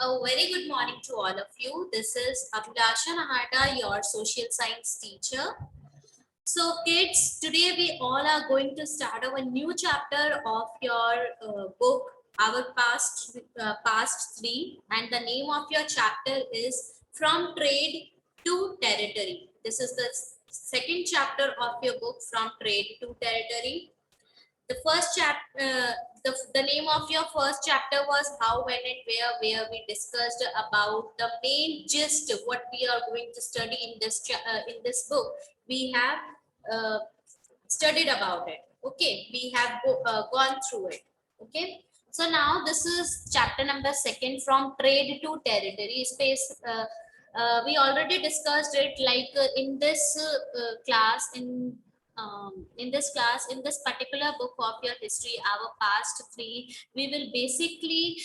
A very good morning to all of you. This is Abhilasha Nahata, your social science teacher. So kids, today we all are going to start our new chapter of your book, Our Past 3, and the name of your chapter is From Trade to Territory. This is the second chapter of your book, From Trade to Territory. The first chapter, the name of your first chapter was How, When, and where we discussed about the main gist of what we are going to study in this book. We have uh, studied about it. Okay, we have gone through it. Okay, so now this is chapter number second, From Trade to Territory. We already discussed it like in this class in this particular book of your history, Our Past 3, we will basically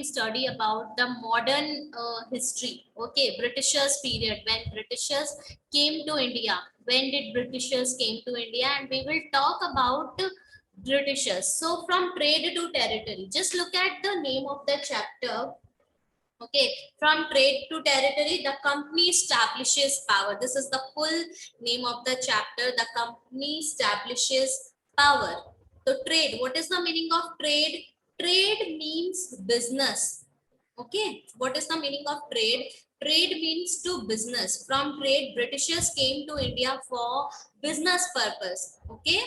study about the modern history. Okay, Britishers period, when Britishers came to India. When did Britishers came to India? And we will talk about Britishers. So from trade to territory, just look at the name of the chapter. Okay, from trade to territory, the company establishes power. This is the full name of the chapter. The company establishes power. So trade, what is the meaning of trade? Trade means business. Okay, what is the meaning of trade? Trade means to business. From trade, Britishers came to India for business purpose. Okay,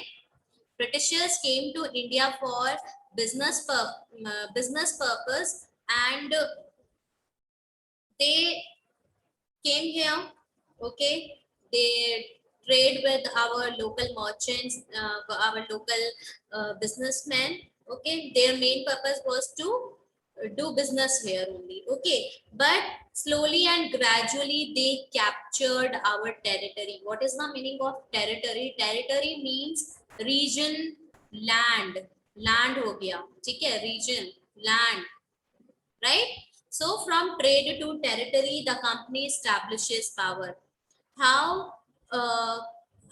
Britishers came to India for business purpose, and they came here. Okay, they trade with our local merchants, our local businessmen. Okay, their main purpose was to do business here only. Okay, but slowly and gradually they captured our territory. What is the meaning of territory? Territory means region, land. Land हो गया, ठीक है, region, land, right? So from trade to territory, the company establishes power. How uh,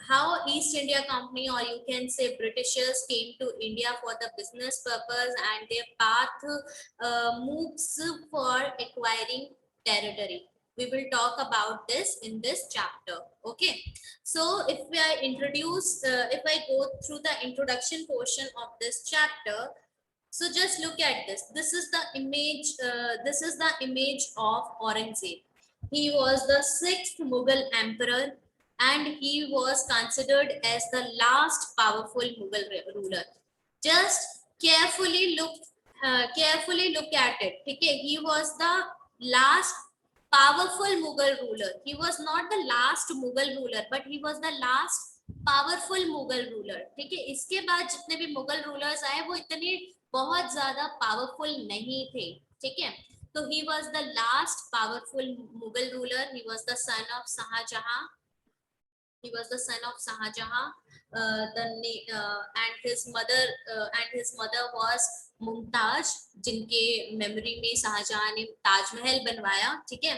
how East India Company, or you can say Britishers, came to India for the business purpose, and their path moves for acquiring territory. We will talk about this in this chapter. Okay, so if I go through the introduction portion of this chapter, so just look at this. This is the image. This is the image of Aurangzeb. He was the sixth Mughal emperor, and he was considered as the last powerful Mughal ruler. Just carefully look at it. Okay, he was the last powerful Mughal ruler. He was not the last Mughal ruler, but he was the last powerful Mughal ruler. ठीक है, इसके बाद जितने भी Mughal rulers आए वो इतने बहुत ज्यादा पावरफुल नहीं थे. ठीक है, तो he was the last powerful Mughal ruler. He was the son of Shahjahan. He was the son of Shahjahan. And his mother was Mumtaz, जिनके मेमोरी में शाहजहां ने ताजमहल बनवाया. ठीक है,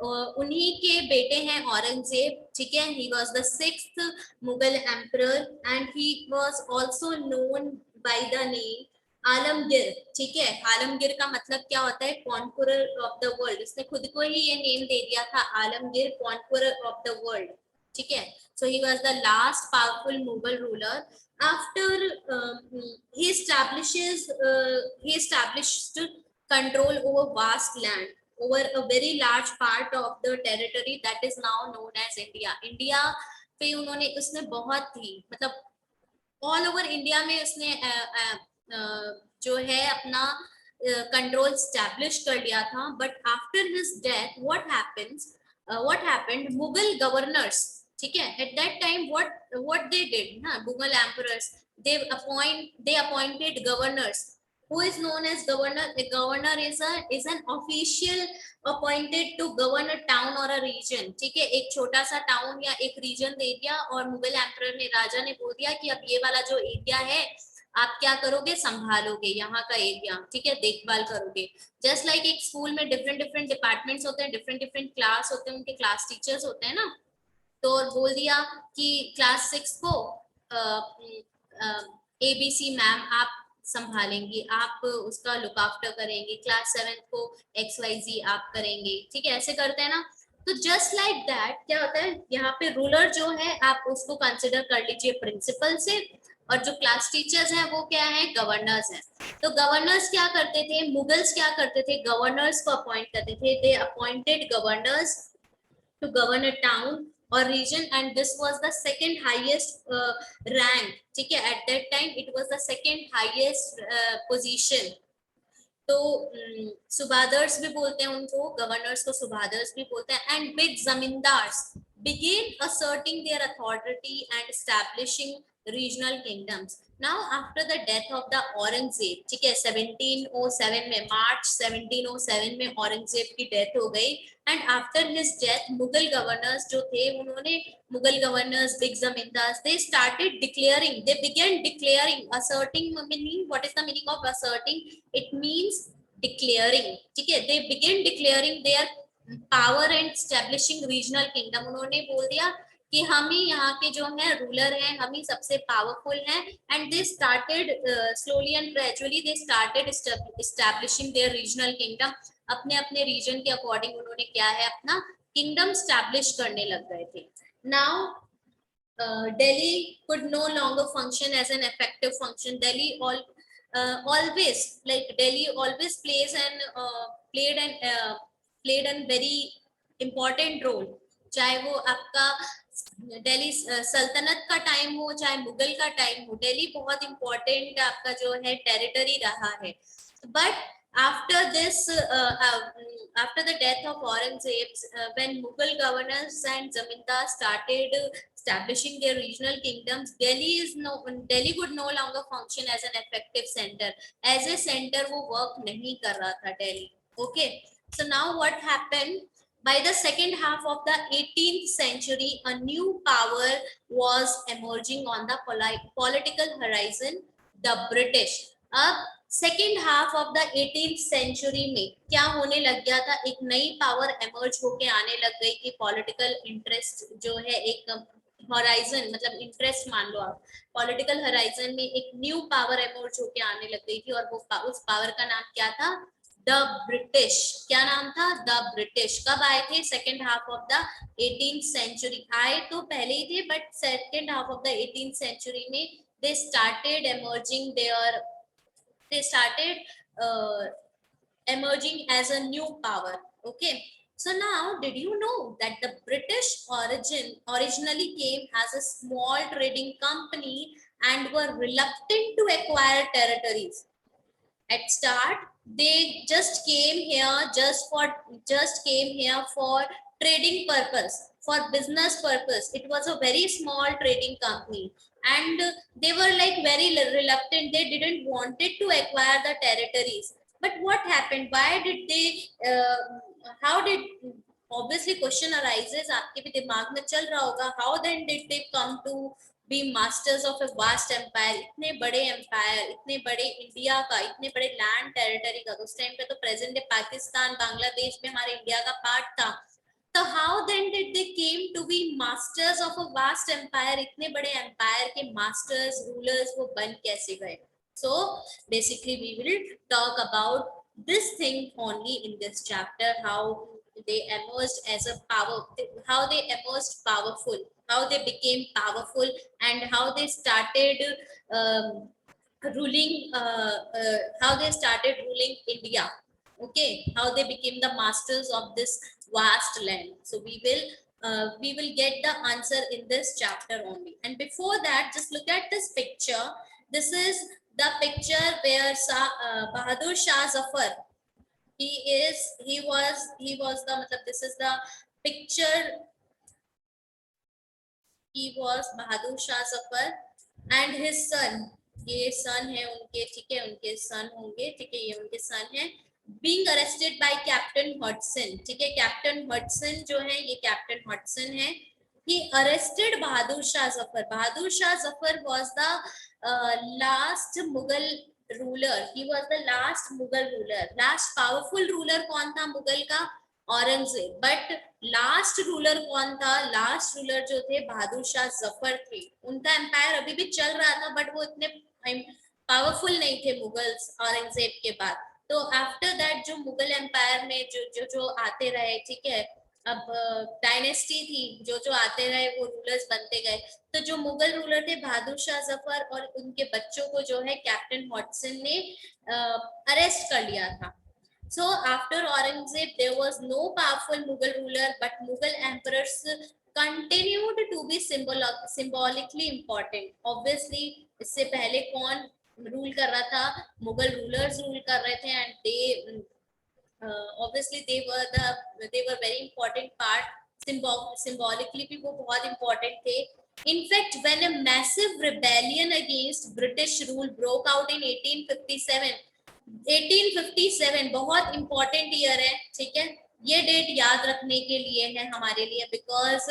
उन्हीं के बेटे हैं औरंगजेब. ठीक है, he was the sixth Mughal emperor, and he was also known by the name Alamgir. ठीक है, आलमगीर का मतलब क्या होता है? Conqueror of the world. इसने खुद को ही ये नेम दे दिया था, Alamgir conqueror of the world. ठीक है, so he was the last powerful Mughal ruler. After he established control over vast land, over a very large part of the territory that is now known as India. India पे उसने बहुत ही मतलब all over India में उसने जो है अपना control establish कर लिया था. But after his death what happened, Mughal governors, ठीक है, at that time what they did ना, Mughal emperors, they appointed governors. Who is known as governor? A governor is an official appointed to govern a town or a region. ठीक है, एक छोटा सा town या एक रीजन दे दिया, और मुगल एम्परर ने, राजा ने बोल दिया कि अब ये वाला जो एरिया है आप क्या करोगे, संभालोगे यहाँ का एरिया. ठीक है, देखभाल करोगे. जस्ट लाइक एक स्कूल में डिफरेंट डिपार्टमेंट्स होते हैं, डिफरेंट क्लास होते हैं, उनके क्लास टीचर्स होते हैं ना. तो बोल दिया कि क्लास 6 को ABC मैम आप संभालेंगी, आप उसका लुक आफ्टर करेंगे, क्लास 7 को XYZ आप करेंगे, ठीक है, ऐसे करते हैं ना। तो जस्ट लाइक दैट क्या होता है, यहाँ पे रूलर जो है आप उसको कंसिडर कर लीजिए प्रिंसिपल से, और जो क्लास टीचर्स हैं वो क्या है, गवर्नर्स हैं। तो गवर्नर्स क्या करते थे, मुगल्स क्या करते थे, गवर्नर्स को अपॉइंट करते थे, they appointed governors to govern a town or region, and this was the second highest rank, ठीक है, at that time it was the second highest position। तो सुबादर्स भी बोलते हैं उनको, गवर्नर्स को सुबादर्स भी बोलते हैं। And big zamindars began asserting their authority and establishing regional kingdoms। Now after the death of the Aurangzeb, ठीक है, 1707 में, मार्च 1707 में औरंगजेब की डेथ हो गई। And after his death Mughal governors जो थे, उन्होंने, Mughal governors, big zamindars, they started declaring, they begin declaring, asserting meaning, what is the meaning of asserting? It means declaring, ठीक है, they begin declaring their power and establishing regional kingdom। उन्होंने बोल दिया कि हम ही यहाँ के जो है रूलर हैं, हम ही सबसे पावरफुल हैं। And they started slowly and gradually they started establishing their regional kingdom. अपने अपने रीजन के अकॉर्डिंग उन्होंने क्या है, अपना किंगडम स्टैब्लिश करने लग गए थे। Now Delhi could no longer function as an effective function। Delhi always, like Delhi always played an very important role, चाहे वो आपका दिल्ली सल्तनत का टाइम हो, चाहे मुगल का टाइम हो, दिल्ली बहुत इंपॉर्टेंट आपका जो है टेरिटरी रहा है। But after this after the death of Aurangzeb, when Mughal governors and zamindars started establishing their regional kingdoms, Delhi would no longer function as an effective center। as a center वो work नहीं कर रहा था Delhi। okay, so now what happened, by the second half of the 18th century a new power was emerging on the political horizon, the British। अब second half of the 18th century में क्या होने लग गया था, एक नई power emerge होके आने लग गई कि पॉलिटिकल इंटरेस्ट जो है, एक हॉराइजन मतलब इंटरेस्ट मान लो आप, पॉलिटिकल हॉराइजन में एक न्यू पावर एमर्ज होके आने लग गई थी। और वो उस पावर का नाम क्या था, द ब्रिटिश। क्या नाम था, द ब्रिटिश। कब आए थे, second half of the 18th century. आए तो पहले ही थे, but second half of the 18th century में they started emerging as a new power। okay, so now did you know that the British originally came as a small trading company and were reluctant to acquire territories at start? They just came here for trading purpose, for business purpose। it was a very small trading company and they were like very reluctant, they didn't wanted to acquire the territories। but what happened, why did they how did, obviously question arises, आपके भी दिमाग में चल रहा होगा, how then did they come to be masters of a vast empire? इतने बड़े empire, इतने बड़े इंडिया का, इतने बड़े लैंड टेरिटरी का, उस टाइम पे तो प्रेजेंट डे पाकिस्तान बांग्लादेश में हमारे इंडिया का पार्ट था। तो how then did they came to be masters of a vast empire? इतने बड़े एम्पायर के मास्टर्स, रूलर्स वो बन कैसे गए? So basically we will talk about this thing only in this chapter, how they emerged as a power, how they emerged powerful, how they became powerful, and how they started ruling how they started ruling India। okay, how they became the masters of this vast land। so we will get the answer in this chapter only। and before that, just look at this picture। this is the picture where Bahadur Shah Zafar, he was the matlab, this is the picture, he was Bahadur Shah Zafar and his son, ये सन है उनके, ठीक है, उनके सन होंगे, ठीक है, ये उनके सन है, being arrested by Captain Hudson। ठीक है, कैप्टन हडसन जो है, ये कैप्टन हडसन है, he arrested Bahadur Shah Zafar। Bahadur Shah Zafar was the last Mughal ruler, he was the last Mughal ruler। last powerful ruler कौन था मुगल का, Aurangzeb. But last ruler कौन था, लास्ट रूलर जो थे बहादुर शाह जफर थे। उनका एम्पायर अभी भी चल रहा था, बट वो इतने पावरफुल नहीं थे मुगल्स औरंगजेब के बाद। तो आफ्टर दैट जो मुगल एम्पायर में जो आते रहे, ठीक है, अब डायनेस्टी थी, जो जो आते रहे वो रूलर्स बनते गए। तो जो मुगल रूलर थे बहादुर शाह जफर और उनके बच्चों को जो है कैप्टन हॉटसन ने अरेस्ट कर लिया था। So after Aurangzeb, there was no powerful Mughal ruler, but Mughal emperors continued to be symbolically important. Obviously, इससे पहले कौन रूल कर रहा था? मुगल रूलर्स रूल कर रहे थे, and obviously they were very important part. Symbolically भी वो बहुत important थे. In fact, when a massive rebellion against British rule broke out in 1857, 1857 बहुत इंपॉर्टेंट ईयर है, ठीक है, ये डेट याद रखने के लिए है हमारे लिए, बिकॉज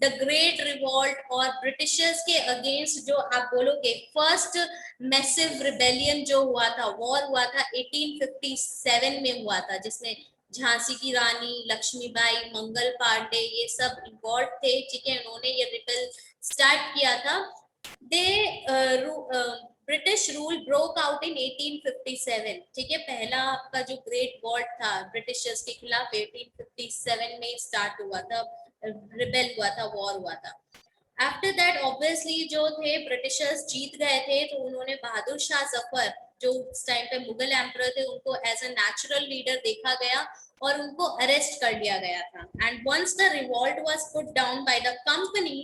द ग्रेट रिवॉल्ट और ब्रिटिशर्स के अगेंस्ट जो आप बोलोगे फर्स्ट मैसिव रिबेलियन जो हुआ था, वॉर हुआ था 1857 में हुआ था, जिसमें झांसी की रानी लक्ष्मीबाई, मंगल पांडे, ये सब इन्वॉल्व थे, ठीक है, उन्होंने ये रिबेल स्टार्ट किया था। British rule broke out in 1857, ठीक है, पहला आपका जो ग्रेट वॉर था ब्रिटिशर्स के खिलाफ 1857 में स्टार्ट हुआ था, रिबेल हुआ था, वॉर हुआ था। आफ्टर दैट ऑब्वियसली जो थे ब्रिटिशर्स जीत गए थे, तो उन्होंने बहादुर शाह जफर जो उस टाइम पे मुगल एम्परर थे उनको एज अ नेचुरल लीडर देखा गया और उनको अरेस्ट कर लिया गया था। And once the revolt was put down by the company,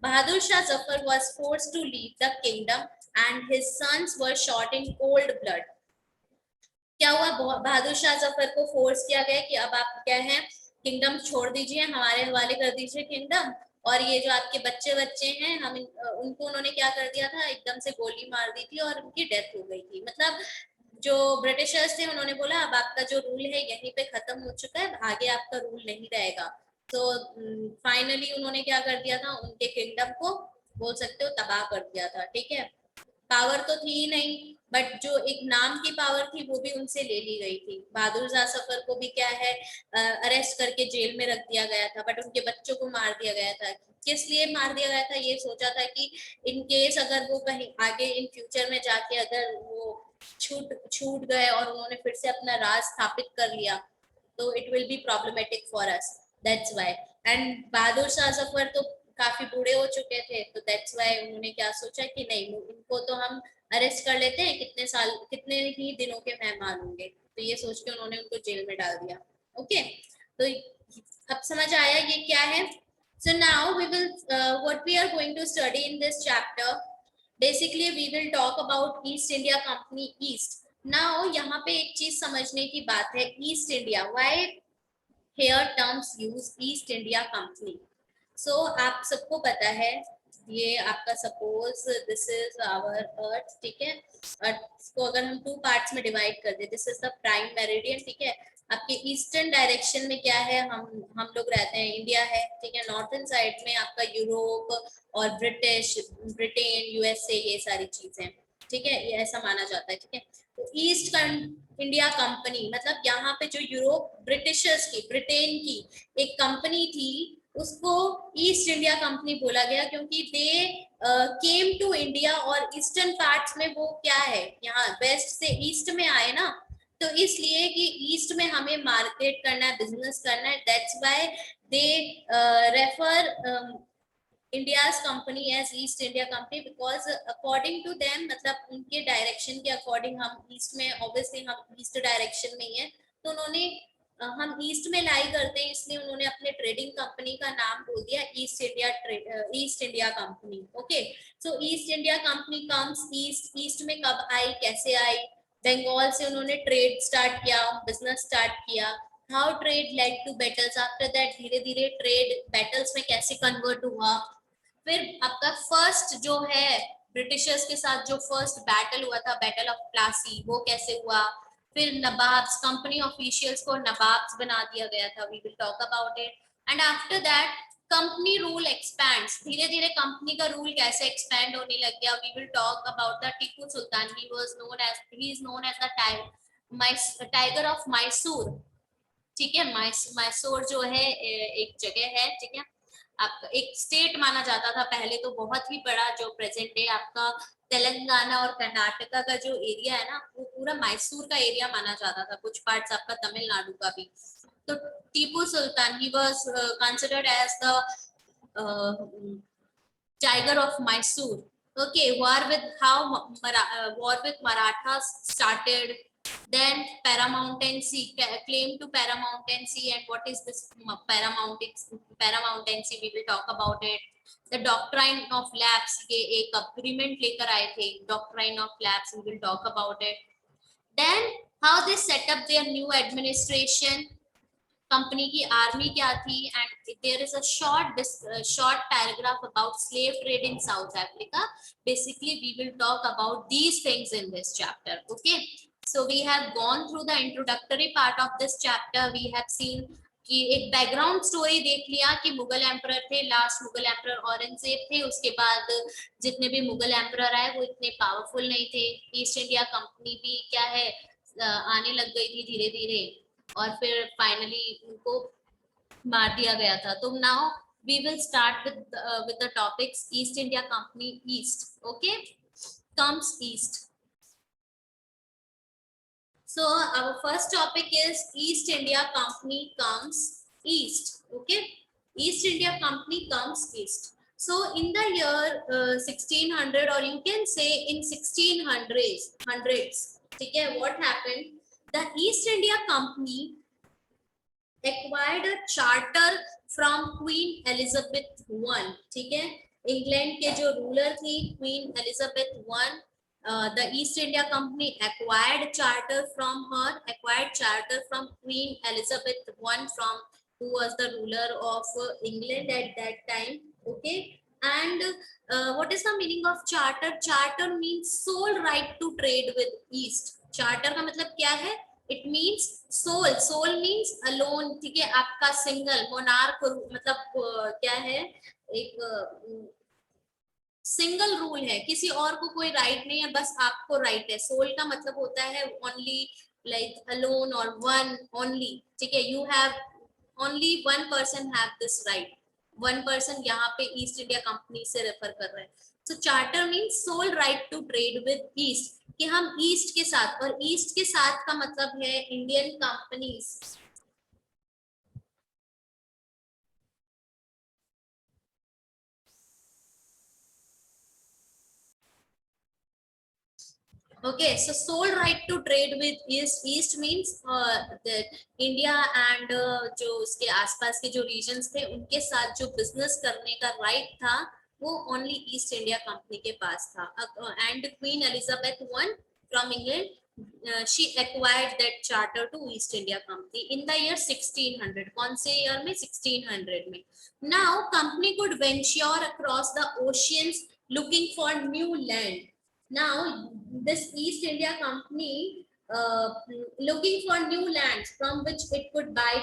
Bahadur Shah Zafar was forced to leave the kingdom and his sons were shot in cold blood. क्या हुआ? बहादुर शाह जफर को फोर्स किया गया कि अब आप क्या है, किंगडम छोड़ दीजिए, हमारे हवाले कर दीजिए किंगडम, और ये जो आपके बच्चे बच्चे हैं हम उनको उन्होंने क्या कर दिया था, एकदम से गोली मार दी थी और उनकी डेथ हो गई थी। मतलब जो ब्रिटिशर्स थे उन्होंने बोला अब आपका जो रूल है यहीं पे खत्म हो चुका है, आगे आपका रूल नहीं रहेगा। तो फाइनली उन्होंने क्या कर दिया था, उनके किंगडम को बोल सकते हो तबाह कर दिया था, ठीक है। पावर तो थी ही नहीं, बट जो एक नाम की पावर थी वो भी उनसे ले ली गई थी। बहादुर शाह जफर को भी क्या है, अरेस्ट करके जेल में रख दिया गया था, बट उनके बच्चों को मार दिया गया था। किस लिए मार दिया गया था? ये सोचा था कि इन केस अगर वो कहीं आगे इन फ्यूचर में जाके अगर वो छूट छूट गए और उन्होंने फिर से अपना राज स्थापित कर लिया तो it will be problematic for us, that's why. And Bahadur Shah Zafar तो काफी बूढ़े हो चुके थे, तो दैट्स व्हाई उन्होंने क्या सोचा कि नहीं, इनको तो हम अरेस्ट कर लेते हैं, कितने साल कितने ही दिनों के मेहमान होंगे, तो ये सोच के उन्होंने उनको जेल में डाल दिया। ओके, तो अब समझ आया ये क्या है। So now we will what we are going to study in this chapter, basically we will talk about East India company East. Now यहाँ पे एक चीज समझने की बात है, East India, why here terms use East India company. So आप सबको पता है, ये आपका suppose this is our earth, ठीक है, अर्थ को अगर हम टू पार्ट्स में डिवाइड कर दे, this is the prime meridian, ठीक है, आपके ईस्टर्न डायरेक्शन में क्या है, हम लोग रहते हैं, इंडिया है, ठीक है, नॉर्थन साइड में आपका यूरोप और ब्रिटेन, यूएसए, ये सारी चीजें, ठीक है, ये ऐसा माना जाता है, ठीक है। तो ईस्ट इंडिया कंपनी मतलब यहाँ पे जो यूरोप ब्रिटिशर्स की, ब्रिटेन की एक कंपनी थी, उसको ईस्ट इंडिया कंपनी बोला गया क्योंकि दे केम टू इंडिया, और ईस्टर्न पार्ट्स में वो क्या है, यहाँ वेस्ट से ईस्ट में आए ना, तो इसलिए कि ईस्ट में हमें मार्केट करना है, बिजनेस करना है, that's why they refer India's company as East India Company because according to them, मतलब उनके डायरेक्शन के अकॉर्डिंग, हम ईस्ट में, ऑब्वियसली हम ईस्ट डायरेक्शन में ही है, तो उन्होंने हम ईस्ट में लाई करते हैं, इसलिए उन्होंने अपने ट्रेडिंग कंपनी का नाम बोल दिया East India company. Okay, so East India company comes East, East में कब आई, कैसे आई? बंगाल से उन्होंने ट्रेड स्टार्ट किया, बिजनेस स्टार्ट किया। How trade led to battles, after that धीरे धीरे ट्रेड बैटल्स में कैसे कन्वर्ट हुआ। फिर आपका फर्स्ट जो है ब्रिटिशर्स के साथ जो फर्स्ट बैटल हुआ था, बैटल ऑफ प्लासी, वो कैसे हुआ। फिर नवाब्स, कंपनी ऑफिशियल्स को नवाब्स बना दिया गया था, we will talk about it. And after that company rule expands, धीरे धीरे कंपनी का रूल कैसे एक्सपैंड होने लग गया, we will talk about the Tipu Sultan, he is known as the tiger of Mysore, ठीक है, मैसूर जो है एक जगह है, ठीक है। आपका एक स्टेट माना जाता था पहले, तो बहुत ही बड़ा, जो प्रेजेंट डे आपका तेलंगाना और कर्नाटका का जो एरिया है ना, वो पूरा मैसूर का एरिया माना जाता था, कुछ पार्ट्स आपका तमिलनाडु का भी। तो Tipu Sultan, he was considered as the tiger of Mysore. Okay, war with Marathas started. Then Paramountancy, claim to Paramountancy, and what is this Paramountancy? We will talk about it. The doctrine of lapse, ये एक agreement लेकर आए थे, doctrine of lapse, we will talk about it. Then how they set up their new administration, company की army क्या थी, and there is a short paragraph about slave trade in South Africa. Basically we will talk about these things in this chapter. Okay, so we have gone through the introductory part of this chapter. We have seen कि एक background story देख लिया कि Mughal emperor थे, last Mughal emperor Aurangzeb थे, उसके बाद जितने भी मुगल एम्परर आए वो इतने पावरफुल नहीं थे. ईस्ट इंडिया कंपनी भी क्या है आने लग गई थी धीरे धीरे, और फिर फाइनली उनको मार दिया गया था. तो now we will start with the topics. East India company, east, okay, comes east. So our first topic is East India Company comes east. Okay, East India Company comes east. So in the year 1600, or you can say in 1600s, okay, what happened? The East India Company acquired a charter from Queen Elizabeth I. ठीक है, England के जो ruler थी queen Elizabeth one, the East India Company acquired charter from Queen Elizabeth I, from who was the ruler of England at that time. Okay, and what is the meaning of charter? Charter means sole right to trade with East. Charter का मतलब क्या है? It means sole. Sole means alone. ठीक है, आपका single. Monarch मतलब क्या है, एक सिंगल रूल है, किसी और को कोई राइट नहीं है, बस आपको राइट है. सोल का मतलब होता है ओनली, लाइक अलोन और वन ओनली. ठीक है, you have only one person have this right. One person यहाँ पे ईस्ट इंडिया कंपनी से रेफर कर रहे हैं. So charter means sole right to trade with East, कि हम ईस्ट के साथ, और ईस्ट के साथ का मतलब है Indian companies. Okay, so sole right to trade with east means that India and जो उसके आसपास के जो regions थे उनके साथ जो business करने का right था वो only East India Company के पास था. And Queen Elizabeth I from England, she acquired that charter to East India Company in the year 1600. कौन से year में? 1600 में. Now company could venture across the oceans looking for new land. Now this East India Company looking for new lands from which it could buy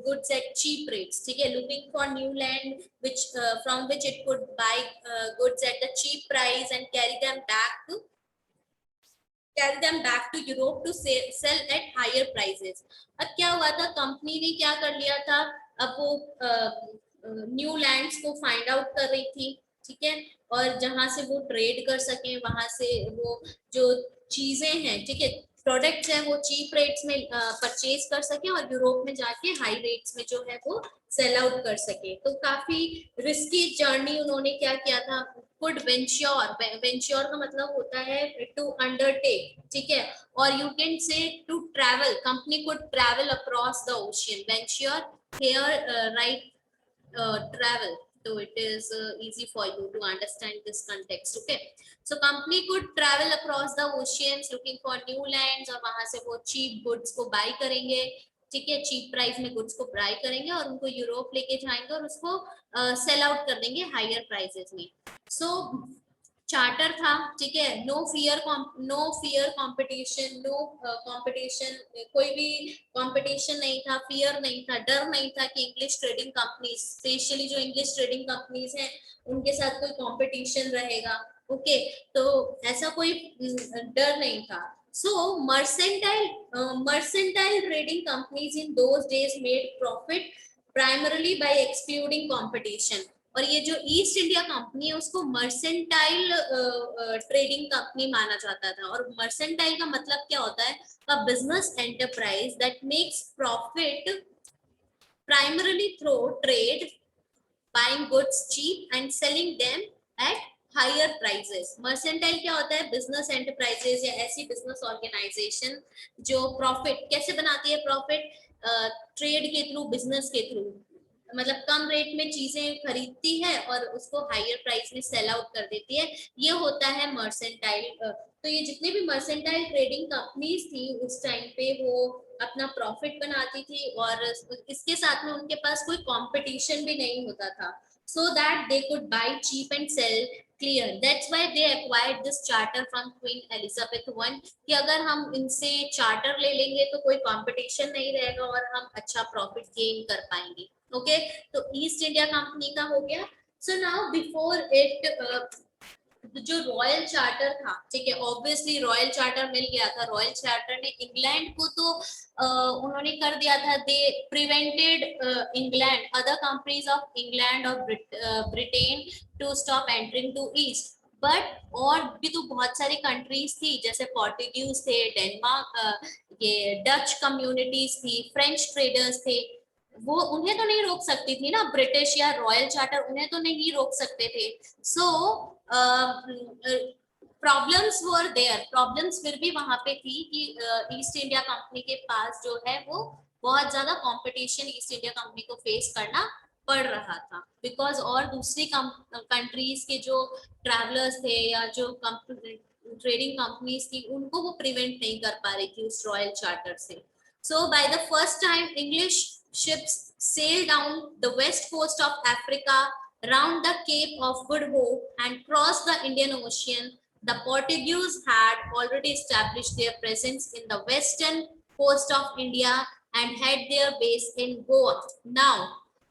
goods at cheap rates. ठीक है, looking for new land which from which it could buy goods at the cheap price and carry them back to Europe to sell at higher prices. अब क्या हुआ था, company ने क्या कर लिया था, अब वो न्यू लैंड्स को फाइंड आउट कर रही थी. ठीक है, और जहां से वो ट्रेड कर सके, वहां से वो जो चीजें हैं, ठीक है, प्रोडक्ट्स हैं, वो चीप रेट्स में परचेज कर सके और यूरोप में जाके हाई रेट्स में जो है वो सेल आउट कर सके. तो काफी रिस्की जर्नी उन्होंने क्या किया था, कुड वेंच्योर. वेंच्योर का मतलब होता है टू अंडरटेक. ठीक है, और you can say to travel. Company could travel across the ocean. Venture here right, travel. So it is easy for you to understand this context. Okay, so company could travel across the oceans looking for new lands, और वहां से वो cheap goods को buy करेंगे. ठीक है, cheap price में goods को बाय करेंगे और उनको यूरोप लेके जाएंगे और उसको सेल आउट कर देंगे हायर प्राइसेस में. सो चार्टर था. ठीक है, no fear competition, no competition, कोई भी कंपटीशन नहीं था, फियर नहीं था, डर नहीं था कि इंग्लिश ट्रेडिंग कंपनीज, स्पेशली जो इंग्लिश ट्रेडिंग कंपनीज हैं उनके साथ कोई कंपटीशन रहेगा. ओके, तो ऐसा कोई डर नहीं था. So mercantile trading companies in those days made profit primarily by excluding competition. और ये जो ईस्ट इंडिया कंपनी है उसको मर्सेंटाइल ट्रेडिंग कंपनी माना जाता था। और मर्सेंटाइल का मतलब क्या होता है? A business enterprise that makes profit primarily through trade, buying goods cheap and selling them at higher prices. Mercantile क्या होता है? बिजनेस एंटरप्राइजेस या ऐसी बिजनेस ऑर्गेनाइजेशन जो प्रॉफिट कैसे बनाती है? प्रॉफिट ट्रेड के थ्रू, बिजनेस के थ्रू, मतलब कम रेट में चीजें खरीदती है और उसको हायर प्राइस में सेल आउट कर देती है। ये होता है मर्सेंटाइल। तो ये जितने भी मर्सेंटाइल ट्रेडिंग कंपनीज थी उस टाइम पे वो अपना प्रॉफिट बनाती थी और इसके साथ में उनके पास कोई कंपटीशन भी नहीं होता था, so that they could buy cheap and sell clear. That's why they acquired this charter from Queen Elizabeth I कि अगर हम इनसे चार्टर ले लेंगे तो कोई कंपटीशन नहीं रहेगा और हम अच्छा प्रॉफिट गेन कर पाएंगे। ओके, तो ईस्ट इंडिया कंपनी का हो गया। सो नाउ बिफोर इट जो रॉयल चार्टर था, ठीक है, ऑब्वियसली रॉयल चार्टर मिल गया था। रॉयल चार्टर ने इंग्लैंड को तो उन्होंने कर दिया था, they prevented England, other countries of England और Britain to stop entering to East. But और भी तो बहुत सारी कंट्रीज थी, जैसे पोर्टुगीज थे, डेनमार्क, ये डच कम्युनिटीज थी, फ्रेंच ट्रेडर्स थे, वो उन्हें तो नहीं रोक सकती थी ना, ब्रिटिश या रॉयल चार्टर उन्हें तो नहीं रोक सकते थे। So problems were there, problems फिर भी वहां पे थी कि ईस्ट इंडिया कंपनी के पास जो है वो बहुत ज्यादा कंपटीशन ईस्ट इंडिया कंपनी को फेस करना पड़ रहा था, बिकॉज और दूसरी कंट्रीज के जो ट्रैवलर्स थे या जो ट्रेडिंग कंपनीज थी उनको वो प्रिवेंट नहीं कर पा रही थी उस रॉयल चार्टर से। So by the first time English ships sailed down the west coast of Africa, round the Cape of Good Hope and crossed the Indian Ocean. The Portuguese had already established their presence in the western coast of India and had their base in Goa. Now,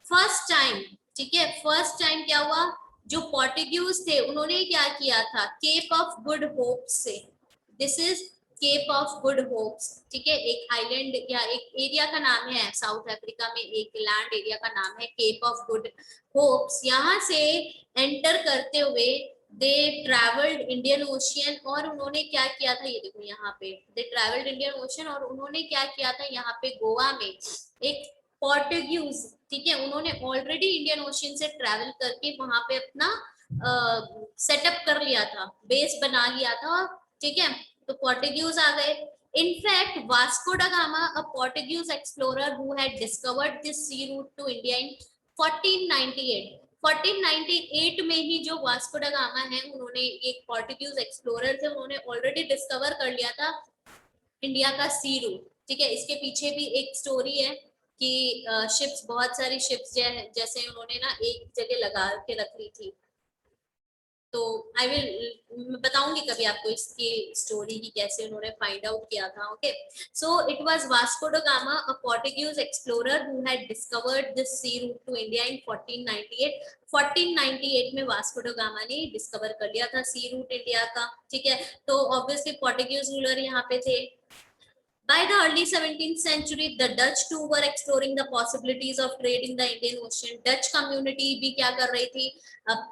first time, ठीक है, first time क्या हुआ? जो Portuguese थे उन्होंने क्या किया था? केप ऑफ गुड होप से, this is Cape of Good Hopes, ठीक है, एक आइलैंड या एक एरिया का नाम है साउथ अफ्रीका में, एक लैंड एरिया का नाम है केप ऑफ गुड होप्स। यहाँ से एंटर करते हुए दे ट्रैवल्ड इंडियन ओशियन और उन्होंने क्या किया था? ये देखो यहाँ पे दे ट्रैवल्ड इंडियन ओशियन और उन्होंने क्या किया था? यहाँ पे गोवा में एक पोर्टुगीज, ठीक है, उन्होंने ऑलरेडी इंडियन ओशियन से ट्रैवल करके वहां पे अपना सेटअप कर लिया था, बेस बना लिया था, ठीक है। तो पोर्टुगीज आ गए। In fact Vasco da Gama, a Portuguese explorer who had discovered this sea route to India in 1498, 1498 में ही जो वास्को दा गामा है उन्होंने, एक पोर्टुगीज एक्सप्लोरर थे, उन्होंने ऑलरेडी डिस्कवर कर लिया था इंडिया का सी रूट, ठीक है। इसके पीछे भी एक स्टोरी है कि शिप्स, बहुत सारी शिप्स जैसे उन्होंने ना एक जगह लगा के रख ली थी, तो आई विल बताऊंगी कभी आपको इसकी स्टोरी की कैसे उन्होंने फाइंड आउट किया था। Okay, so it was Vasco da Gama, a Portuguese explorer who had discovered this sea route to India in 1498। 1498 में वास्को दा गामा ने डिस्कवर कर लिया था सी रूट इंडिया का, ठीक है। तो ऑब्वियसली पोर्टुगीज रूलर यहाँ पे थे। By the early 17th century, the Dutch too were exploring the possibilities of trade in the Indian Ocean. Dutch community भी क्या कर रही थी?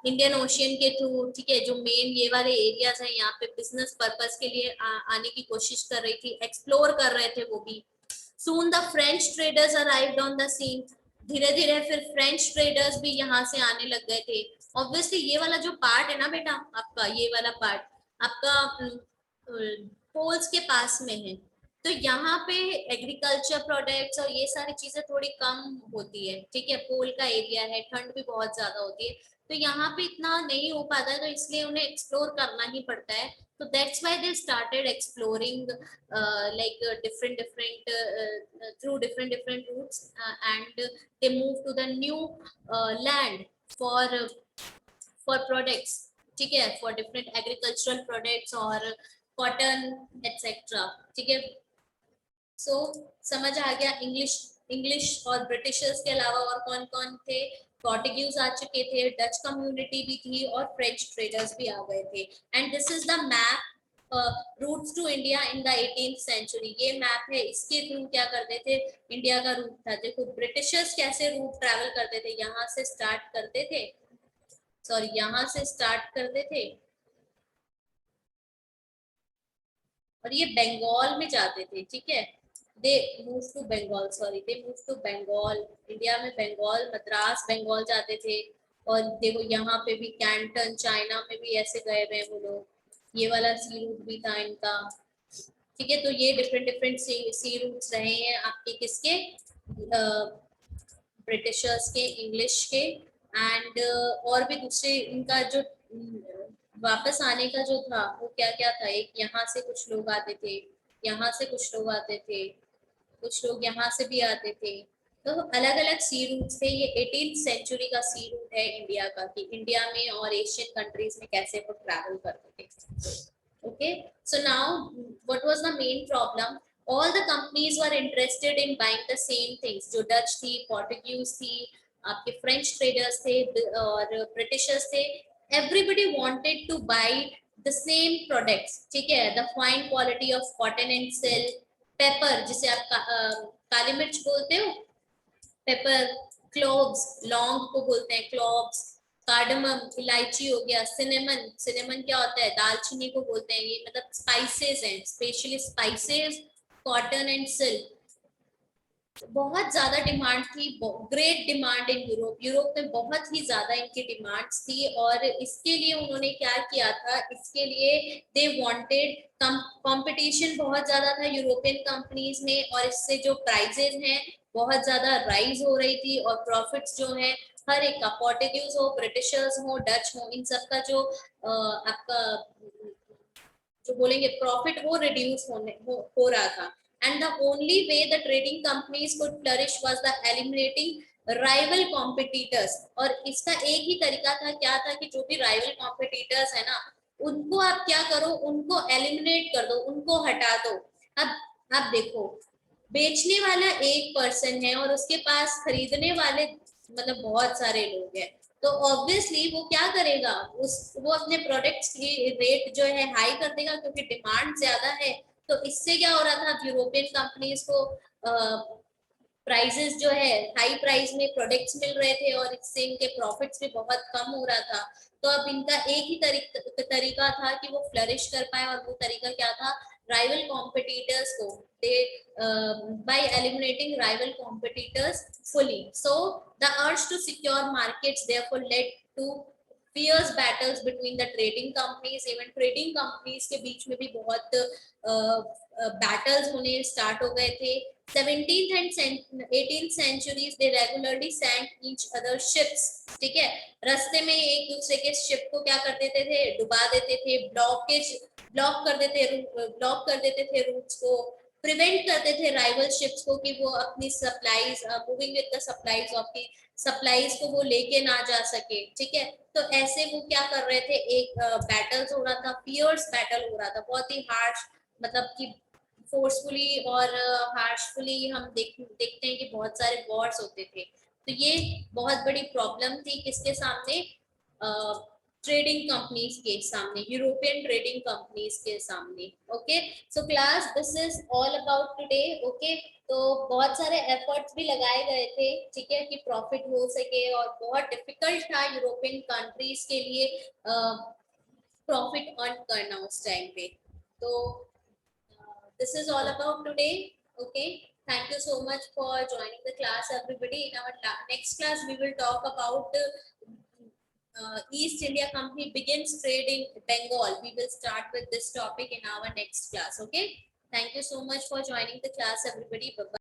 इंडियन ओशियन के थ्रू, ठीक है, जो मेन ये वाले एरियाज हैं यहाँ पे बिजनेस पर्पस के लिए आने की कोशिश कर रही थी, एक्सप्लोर कर रहे थे वो भी। Soon the French traders arrived on the scene. धीरे धीरे फिर फ्रेंच ट्रेडर्स भी यहाँ से आने लग गए थे। ऑब्वियसली ये वाला जो पार्ट है ना बेटा आपका, ये वाला पार्ट आपका पोल्स के पास में है, तो यहाँ पे एग्रीकल्चर प्रोडक्ट्स और ये सारी चीजें थोड़ी कम होती है, ठीक है, पोल का एरिया है, ठंड भी बहुत ज्यादा होती है, तो यहाँ पे इतना नहीं हो पाता है, तो इसलिए उन्हें एक्सप्लोर करना ही पड़ता है। तो that's why they started exploring like different through different routes and they moved to the new land for products, ठीक है, for different agricultural products और कॉटन एक्सेट्रा, ठीक है। सो समझ आ गया। इंग्लिश और ब्रिटिशर्स के अलावा और कौन कौन थे? पोर्टुगीज आ चुके थे, डच कम्युनिटी भी थी और फ्रेंच ट्रेडर्स भी आ गए थे। And this is the map routes to India in the 18th century. ये मैप है, इसके थ्रू क्या करते थे? इंडिया का रूट था। देखो ब्रिटिशर्स कैसे रूट ट्रैवल करते थे, यहाँ से स्टार्ट करते थे, सॉरी यहाँ से स्टार्ट करते थे और ये बंगाल में जाते थे, ठीक है। They move to Bengal, sorry they move to Bengal, India में बंगाल, मद्रास बंगाल जाते थे। और देखो यहाँ पे भी कैंटन चाइना में भी ऐसे गए हुए हैं वो लोग, ये वाला सी रूट भी था इनका, ठीक है। तो ये डिफरेंट डिफरेंट सी रूट्स रहे हैं आपके किसके, ब्रिटिशर्स के, इंग्लिश के, एंड और भी दूसरे इनका जो वापस आने का जो था वो क्या क्या था, एक यहाँ से कुछ लोग आते थे, यहाँ से कुछ लोग आते थे, कुछ लोग यहाँ से भी आते थे। तो अलग अलग सी रूट्स थे, ये 18th सेंचुरी का सी रूट है इंडिया का, कि इंडिया में और एशियन कंट्रीज में कैसे वो ट्रैवल करते थे। Okay, so now what was the main problem? All the companies were interested in buying the same things. जो डच थी, पोर्टुगीज थी, आपके फ्रेंच ट्रेडर्स थे और ब्रिटिशर्स थे, everybody wanted to buy the same products, ठीक है। The fine quality of cotton and silk, pepper जिसे आप काली मिर्च बोलते हो, पेपर, क्लोव्स, लौंग को बोलते हैं क्लोव्स, कार्डमम इलायची हो गया, सिनेमन, सिनेमन क्या होता है, दालचीनी को बोलते हैं, ये मतलब स्पाइसेस हैं, specially spices, cotton and silk. बहुत ज्यादा डिमांड थी, great demand in Europe, Europe में बहुत ही ज्यादा इनकी डिमांड्स थी। और इसके लिए उन्होंने क्या किया था, इसके लिए दे वांटेड, कंपटीशन बहुत ज्यादा था यूरोपियन कंपनीज में, और इससे जो प्राइजेस हैं बहुत ज्यादा राइज हो रही थी, और प्रॉफिट्स जो है हर एक का, पोर्टुगीज हो, ब्रिटिशर्स हो, डच हो, इन सब का जो आपका जो बोलेंगे प्रॉफिट वो रिड्यूस हो रहा था। And the only way the trading companies could flourish was the eliminating rival competitors। और इसका एक ही तरीका था, क्या था, कि जो भी rival competitors है ना, उनको आप क्या करो, उनको एलिमिनेट कर दो, उनको हटा दो। अब आप देखो, बेचने वाला एक पर्सन है और उसके पास खरीदने वाले मतलब बहुत सारे लोग हैं, तो ऑब्वियसली वो क्या करेगा, वो अपने प्रोडक्ट्स की रेट जो है हाई कर देगा, क्योंकि डिमांड ज्यादा है। तो इससे क्या हो रहा था, यूरोपियन कंपनीज को प्राइजेस जो है हाई प्राइस में प्रोडक्ट्स मिल रहे थे, और इससे इनके प्रॉफिट्स भी बहुत कम हो रहा था। तो अब इनका एक ही तरीका था कि वो फ्लरिश कर पाए, और वो तरीका क्या था, rival competitors को, they by eliminating rival competitors fully, so the urge to secure markets therefore led to fierce battles between the trading companies। even trading companies के बीच में भी बहुत battles होने स्टार्ट हो गए थे। 17th and 18th centuries they regularly sank each other ships, ठीक है। रास्ते में एक दूसरे के शिप को क्या कर देते थे, डुबा देते थे, ब्लॉक कर देते थे रूट्स को, प्रिवेंट करते थे राइवल शिप्स को कि वो अपनी supplies, moving with the supplies of the supplies को वो लेके ना जा सके, ठीक है। तो ऐसे वो क्या कर रहे थे, एक बैटल्स हो रहा था, फियर्स बैटल हो रहा था, बहुत ही हार्श, मतलब कि फोर्सफुली और हार्शफुली हम देखते हैं कि बहुत सारे वॉर्स होते थे। तो ये बहुत बड़ी प्रॉब्लम थी किसके सामने, ट्रेडिंग कंपनीज के सामने, यूरोपियन ट्रेडिंग कंपनीज के सामने। Okay, so class this is all about today. Okay, तो बहुत सारे एफर्ट्स भी लगाए गए थे, ठीक है, कि प्रॉफिट हो सके, और बहुत डिफिकल्ट था यूरोपियन कंट्रीज के लिए प्रॉफिट अर्न करना उस टाइम पे। तो this is all about today। okay, thank you so much for joining the class everybody। in our next class we will talk about East India Company begins trade in Bengal। we will start with this topic in our next class। okay, thank you so much for joining the class everybody। Bye bye।